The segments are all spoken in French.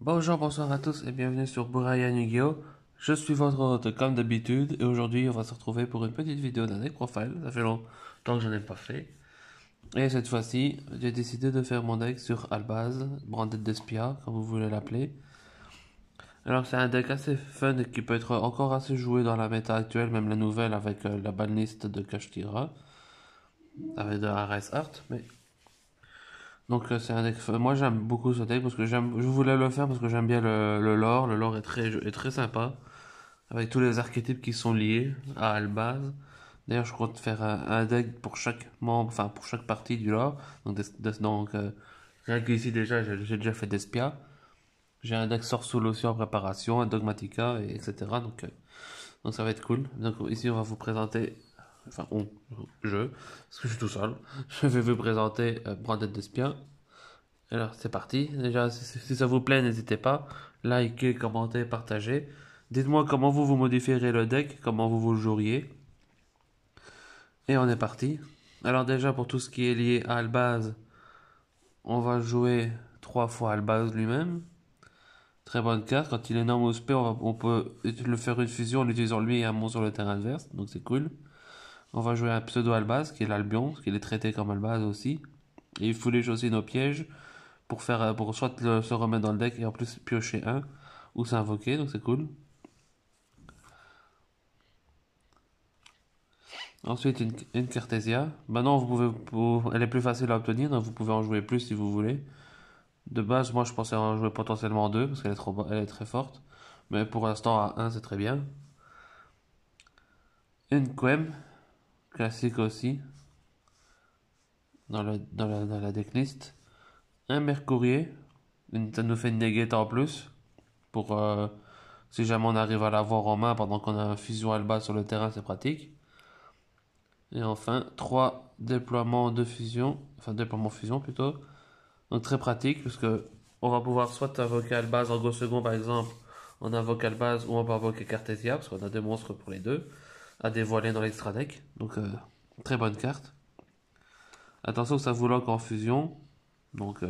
Bonjour, bonsoir à tous et bienvenue sur Buraya Yu-Gi-Oh! Je suis votre hôte comme d'habitude et aujourd'hui on va se retrouver pour une petite vidéo d'un deck profile. Ça fait longtemps que je n'en ai pas fait. Et cette fois-ci, j'ai décidé de faire mon deck sur Albaz, Branded Despia, comme vous voulez l'appeler. Alors c'est un deck assez fun et qui peut être encore assez joué dans la méta actuelle, même la nouvelle avec la banlist de Kashtira, avec de RS Art, mais donc c'est un deck. Moi j'aime beaucoup ce deck parce que je voulais le faire parce que j'aime bien le lore. Le lore est très sympa avec tous les archétypes qui sont liés à Albaz. D'ailleurs je compte faire un deck pour chaque membre, enfin pour chaque partie du lore. Donc rien qu'ici déjà j'ai déjà fait Despia. J'ai un deck Sorsoul aussi en préparation, un Dogmatica etc. Donc ça va être cool. Donc ici on va vous présenter, enfin parce que je suis tout seul. Je vais vous présenter Branded Despia. Alors c'est parti. Déjà, si ça vous plaît, n'hésitez pas. Likez, commentez, partagez. Dites-moi comment vous modifierez le deck, comment vous le joueriez. Et on est parti. Alors déjà, pour tout ce qui est lié à Albaz, on va jouer 3 fois Albaz lui-même. Très bonne carte. Quand il est norme spé, on peut le faire une fusion en utilisant lui et un monstre sur le terrain adverse. Donc c'est cool. On va jouer un pseudo Albaz, qui est l'Albion, qui est traité comme Albaz aussi. Et il faut les aussi nos pièges pour soit se remettre dans le deck et en plus piocher un ou s'invoquer, donc c'est cool. Ensuite une Cartesia. Maintenant elle est plus facile à obtenir, donc vous pouvez en jouer plus si vous voulez. De base, moi je pensais en jouer potentiellement deux parce elle est très forte, mais pour l'instant à un c'est très bien. Une Quem, classique aussi, dans la decklist. Un Mercourier, ça nous fait une negate en plus pour si jamais on arrive à l'avoir en main pendant qu'on a un fusion Alba sur le terrain, c'est pratique. Et enfin, 3 déploiements de fusion, enfin déploiements fusion plutôt. Donc très pratique, puisque on va pouvoir soit invoquer Albaz en go second par exemple, on invoque Albaz ou on peut invoquer Cartesia, parce qu'on a deux monstres pour les deux, à dévoiler dans l'extra deck. Donc très bonne carte. Attention que ça vous lock en fusion, donc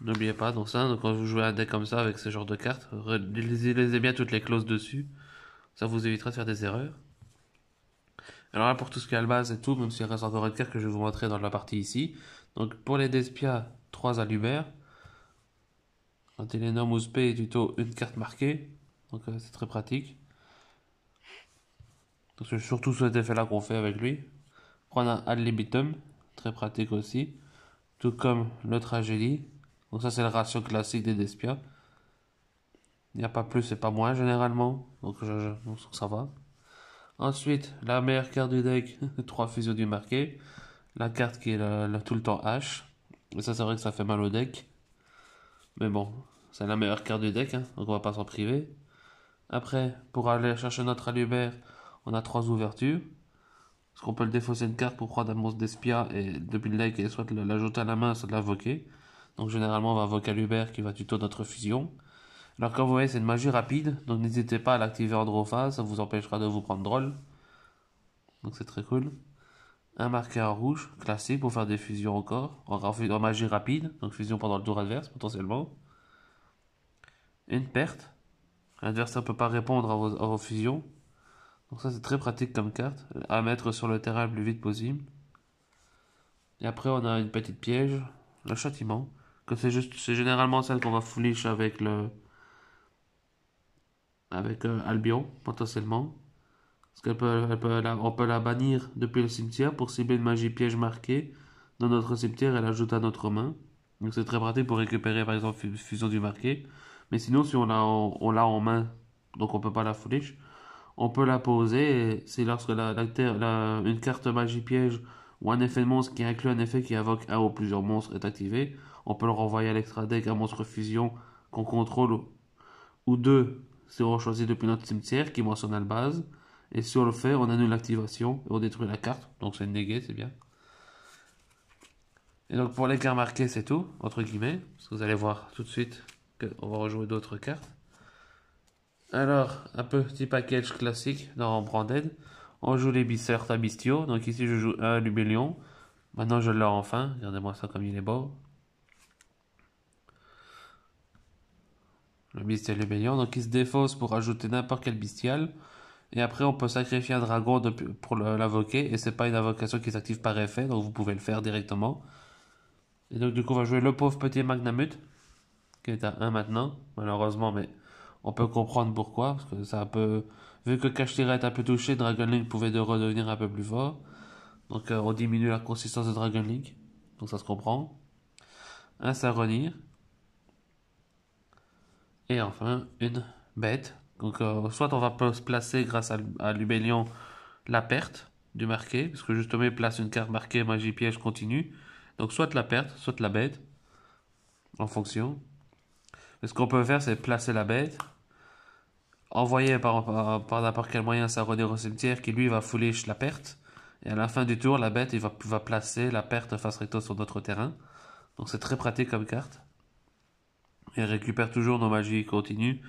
n'oubliez pas donc ça. Donc quand vous jouez un deck comme ça avec ce genre de cartes, lisez bien toutes les clauses dessus, ça vous évitera de faire des erreurs. Alors là, pour tout ce qui est Albaz et tout, même s'il reste encore une carte que je vais vous montrer dans la partie ici. Donc pour les Despia, 3 Alubert. Quand il est norme ou spé, tuto une carte marquée. Donc c'est très pratique. Donc c'est surtout cet effet-là qu'on fait avec lui. On a Ad libitum, très pratique aussi. Tout comme le Tragédie. Donc ça c'est le ratio classique des Despia. Il n'y a pas plus et pas moins généralement. Donc ça va. Ensuite, la meilleure carte du deck, 3 fusions du marqué. La carte qui est tout le temps H. Et ça, c'est vrai que ça fait mal au deck. Mais bon, c'est la meilleure carte du deck, hein, donc on va pas s'en priver. Après, pour aller chercher notre Alubert, on a 3 ouvertures. Parce qu'on peut le défausser une carte pour prendre un monstre d'Espia et depuis le deck, et soit l'ajouter à la main, soit l'invoquer. Donc généralement, on va invoquer Alubert qui va tuto notre fusion. Alors comme vous voyez, c'est une magie rapide, donc n'hésitez pas à l'activer en draw phase, ça vous empêchera de vous prendre drôle. Donc c'est très cool. Un marqueur rouge, classique pour faire des fusions encore, en magie rapide, donc fusion pendant le tour adverse potentiellement. Une perte, l'adversaire ne peut pas répondre à vos fusions. Donc ça c'est très pratique comme carte, à mettre sur le terrain le plus vite possible. Et après on a une petite piège, le châtiment, que c'est généralement celle qu'on va foolish avec Albion potentiellement. Parce on peut la bannir depuis le cimetière pour cibler une magie piège marquée dans notre cimetière et l'ajouter à notre main. Donc c'est très pratique pour récupérer par exemple fusion du marqué. Mais sinon si on l'a en main, donc on peut pas la foolish, on peut la poser et c'est lorsque une carte magie piège ou un effet de monstre qui inclut un effet qui invoque un ou plusieurs monstres est activé, on peut le renvoyer à l'extra deck un monstre fusion qu'on contrôle ou deux si on choisit depuis notre cimetière qui mentionne à la base. Et si on le fait, on annule l'activation et on détruit la carte. Donc c'est négué, c'est bien. Et donc pour les cartes marquées, c'est tout, entre guillemets. Parce que vous allez voir tout de suite qu'on va rejouer d'autres cartes. Alors, un petit package classique dans Branded. On joue les Berserk à Bistio. Donc ici, je joue un Lubellion. Maintenant, je l'ai enfin. Regardez-moi ça comme il est beau. le bestial Lubellion. Donc il se défausse pour ajouter n'importe quel bestial. Et après, on peut sacrifier un dragon pour l'invoquer. Et c'est pas une invocation qui s'active par effet, donc vous pouvez le faire directement. Et donc, du coup, on va jouer le pauvre petit Magnamut, qui est à 1 maintenant, malheureusement, mais on peut comprendre pourquoi. Parce que ça peut. Vu que Kashtira est un peu touché, Dragon Link pouvait redevenir un peu plus fort. Donc, on diminue la consistance de Dragon Link. Donc, ça se comprend. Un Saronir. Et enfin, une bête. Donc, soit on va se placer grâce à Lubellion la perte du marqué, parce que justement il place une carte marquée magie piège continue. Donc soit la perte, soit la bête, en fonction. Et ce qu'on peut faire, c'est placer la bête, envoyer par n'importe quel moyen ça redire au cimetière, qui lui va foolish la perte. Et à la fin du tour, la bête il va placer la perte face recto sur notre terrain. Donc c'est très pratique comme carte. Et elle récupère toujours nos magies continues,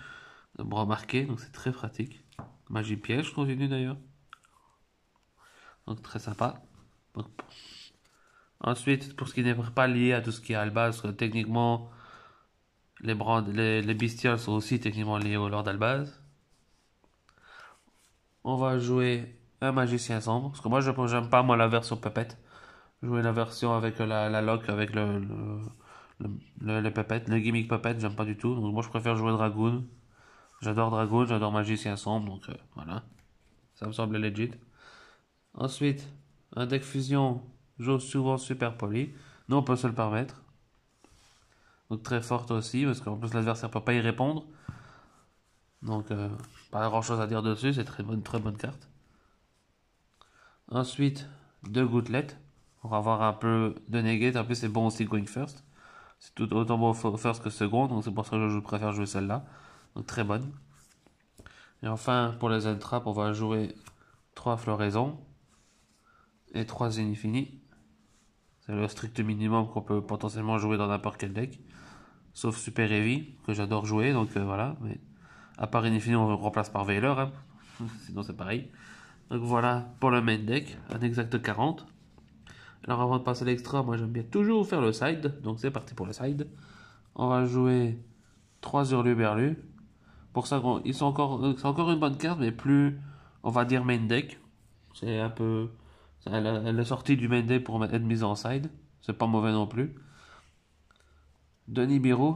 de bras marqués, donc c'est très pratique. Magie piège continue d'ailleurs. Donc très sympa. Donc, ensuite, pour ce qui n'est pas lié à tout ce qui est Alba, parce que techniquement, les bestioles sont aussi techniquement liés au Lord Albaz. On va jouer un magicien sombre, parce que moi j'aime pas moi la version Puppet. Jouer la version avec la lock, avec le Puppet, le gimmick Puppet, j'aime pas du tout. Donc moi je préfère jouer Dragoon. J'adore Dragoon, j'adore magicien sombre, donc voilà. Ça me semble legit. Ensuite, un deck fusion joue souvent super poli. Nous on peut se le permettre. Donc très forte aussi, parce qu'en plus l'adversaire peut pas y répondre. Donc pas grand chose à dire dessus, c'est très bonne carte. Ensuite, deux gouttelettes. On va avoir un peu de negate, en plus c'est bon aussi going first. C'est tout autant bon first que second, donc c'est pour ça que je préfère jouer celle-là. Donc très bonne. Et enfin, pour les entraps, on va jouer 3 floraisons et 3 infini. C'est le strict minimum qu'on peut potentiellement jouer dans n'importe quel deck. Sauf Super Heavy, que j'adore jouer, donc voilà. Mais à part Infini, on le remplace par Veiler, hein. Sinon c'est pareil. Donc voilà pour le main deck, un exact 40. Alors avant de passer à l'extra, moi j'aime bien toujours faire le side, donc c'est parti pour le side. On va jouer 3 Hurluberlu. Pour ça, c'est encore une bonne carte, mais plus, on va dire main deck. C'est un peu, elle est sortie du main deck pour être mise en side. C'est pas mauvais non plus. De Nibiru,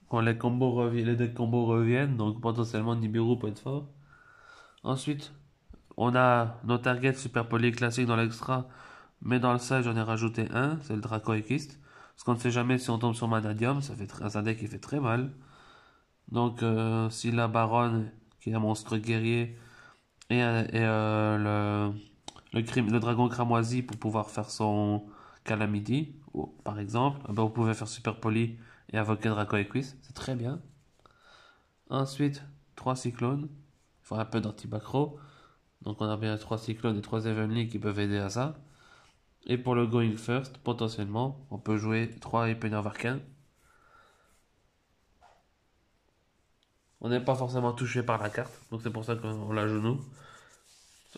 quand les decks combos reviennent, donc potentiellement Nibiru peut être fort. Ensuite, on a nos targets super poly classiques dans l'extra, mais dans le side j'en ai rajouté un, c'est le Dracoequist. Parce qu'on ne sait jamais si on tombe sur Manadium, c'est un deck qui fait très mal. Donc si la Baronne, qui est un monstre guerrier, et le dragon cramoisi pour pouvoir faire son Calamity, par exemple, ben, vous pouvez faire super poly et invoquer Dracoequist, c'est très bien. Ensuite, 3 cyclones, il faut un peu d'anti-bacro. Donc on a bien 3 cyclones et 3 Evenly qui peuvent aider à ça. Et pour le Going First, potentiellement, on peut jouer 3 Épinards Arcains. On n'est pas forcément touché par la carte, donc c'est pour ça qu'on la joue nous.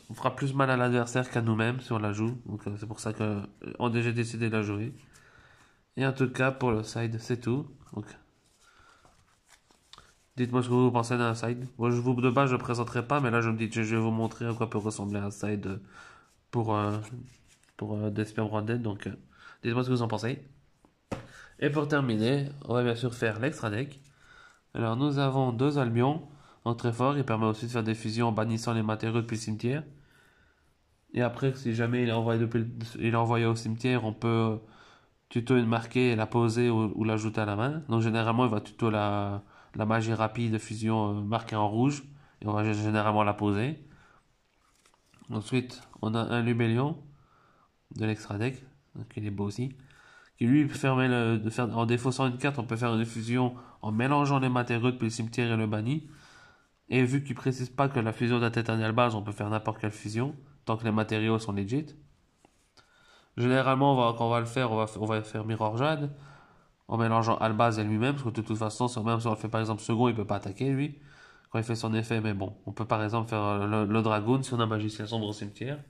On fera plus mal à l'adversaire qu'à nous-mêmes si on la joue, donc c'est pour ça qu'on a déjà décidé de la jouer. Et en tout cas, pour le side, c'est tout. Donc, dites-moi ce que vous pensez d'un side. Moi, de base, je ne présenterai pas, mais là, je me dis que je vais vous montrer à quoi peut ressembler un side pour, euh, pour Despion Branded. Donc, dites-moi ce que vous en pensez. Et pour terminer, on va bien sûr faire l'extra deck. Alors, nous avons 2 Albions, donc très fort. Il permet aussi de faire des fusions en bannissant les matériaux depuis le cimetière. Et après, si jamais il est envoyé au cimetière, on peut tuto une marquée et la poser ou l'ajouter à la main. Donc, généralement, il va tuto la magie rapide de fusion marquée en rouge. Et on va généralement la poser. Ensuite, on a un Lubellion de l'extra deck, donc il est beau aussi, qui lui permet de faire, en défaussant une carte, on peut faire une fusion en mélangeant les matériaux depuis le cimetière et le banni. Et vu qu'il précise pas que la fusion doit être à base, on peut faire n'importe quelle fusion, tant que les matériaux sont legit. Généralement, quand on va le faire, on va faire Mirror Jade, en mélangeant Albaz et lui-même, parce que de toute façon, même si on le fait par exemple second, il peut pas attaquer lui, quand il fait son effet, mais bon, on peut par exemple faire le Dragoon si on a Magicien Sombre au cimetière.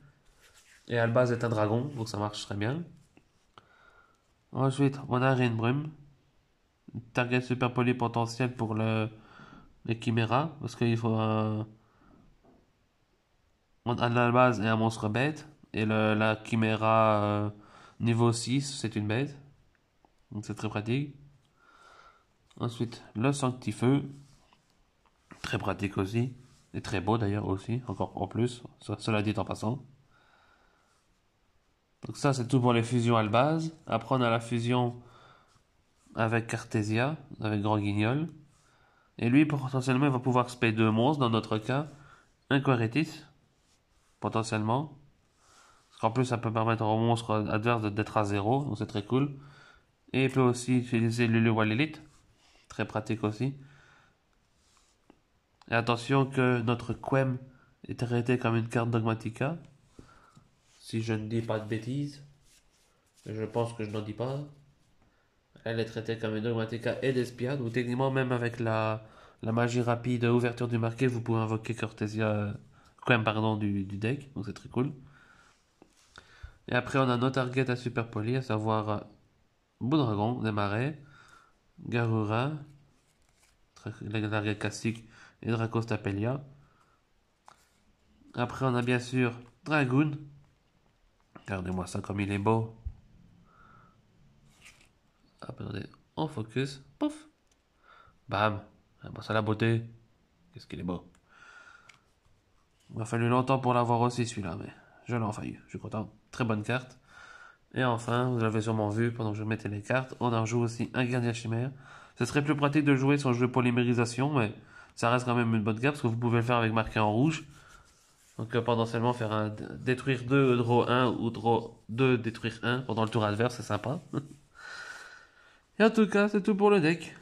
Et Albaz est un dragon, donc ça marche très bien. Ensuite, on a Rainbrume, target super potentiel pour les chiméras, parce qu'il faut à la base et un monstre bête, et la chiméra niveau 6, c'est une bête, donc c'est très pratique. Ensuite, le sanctifeu, très pratique aussi, et très beau d'ailleurs aussi, encore en plus, cela dit en passant. Donc ça, c'est tout pour les fusions à la base. Après, on a la fusion avec Cartesia, avec Grand Guignol. Et lui, potentiellement, il va pouvoir spay 2 monstres, dans notre cas, un Queretis, potentiellement. Parce qu'en plus, ça peut permettre au monstre adverse d'être à 0, donc c'est très cool. Et il peut aussi utiliser Lulu Walilith, très pratique aussi. Et attention que notre Quem est traité comme une carte Dogmatica, si je ne dis pas de bêtises. Je pense que je n'en dis pas. Elle est traitée comme une Dogmatica et d'Espiade, ou techniquement, même avec la magie rapide, ouverture du marqué, vous pouvez invoquer Cortesia, Quem, pardon, du deck, donc c'est très cool. Et après, on a nos targets à super poli, à savoir Boudragon, des marais, Garura, les targets classiques, et Dracostapelia. Après, on a bien sûr Dragoon. Regardez-moi ça comme il est beau. Attendez, on focus. Pouf. Bam. Ah, bah, ça la beauté. Qu'est-ce qu'il est beau. Il m'a fallu longtemps pour l'avoir aussi celui-là, mais je l'ai enfin eu. Je suis content. Très bonne carte. Et enfin, vous l'avez sûrement vu pendant que je mettais les cartes, on en joue aussi un gardien chimère. Ce serait plus pratique de jouer sur le jeu polymérisation, mais ça reste quand même une bonne carte parce que vous pouvez le faire avec marqué en rouge. Donc potentiellement faire un détruire 2, draw 1 ou draw 2, détruire 1 pendant le tour adverse, c'est sympa. Et en tout cas, c'est tout pour le deck.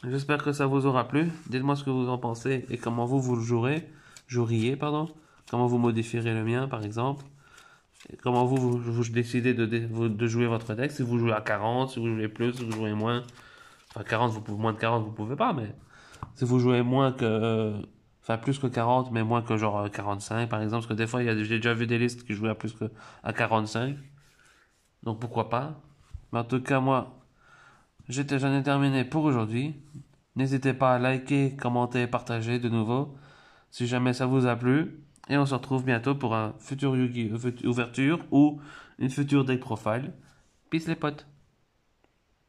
J'espère que ça vous aura plu. Dites-moi ce que vous en pensez et comment vous le joueriez, pardon. Comment vous modifierez le mien, par exemple. Et comment vous décidez de jouer votre deck. Si vous jouez à 40, si vous jouez plus, si vous jouez moins. Enfin, 40, moins de 40, vous pouvez pas, mais si vous jouez moins que... Enfin, plus que 40, mais moins que genre 45, par exemple. Parce que des fois, j'ai déjà vu des listes qui jouaient à plus que à 45. Donc, pourquoi pas. Mais en tout cas, moi, j'en ai terminé pour aujourd'hui. N'hésitez pas à liker, commenter, partager de nouveau. Si jamais ça vous a plu. Et on se retrouve bientôt pour un futur Yugi ouverture ou une future deck profile. Peace les potes.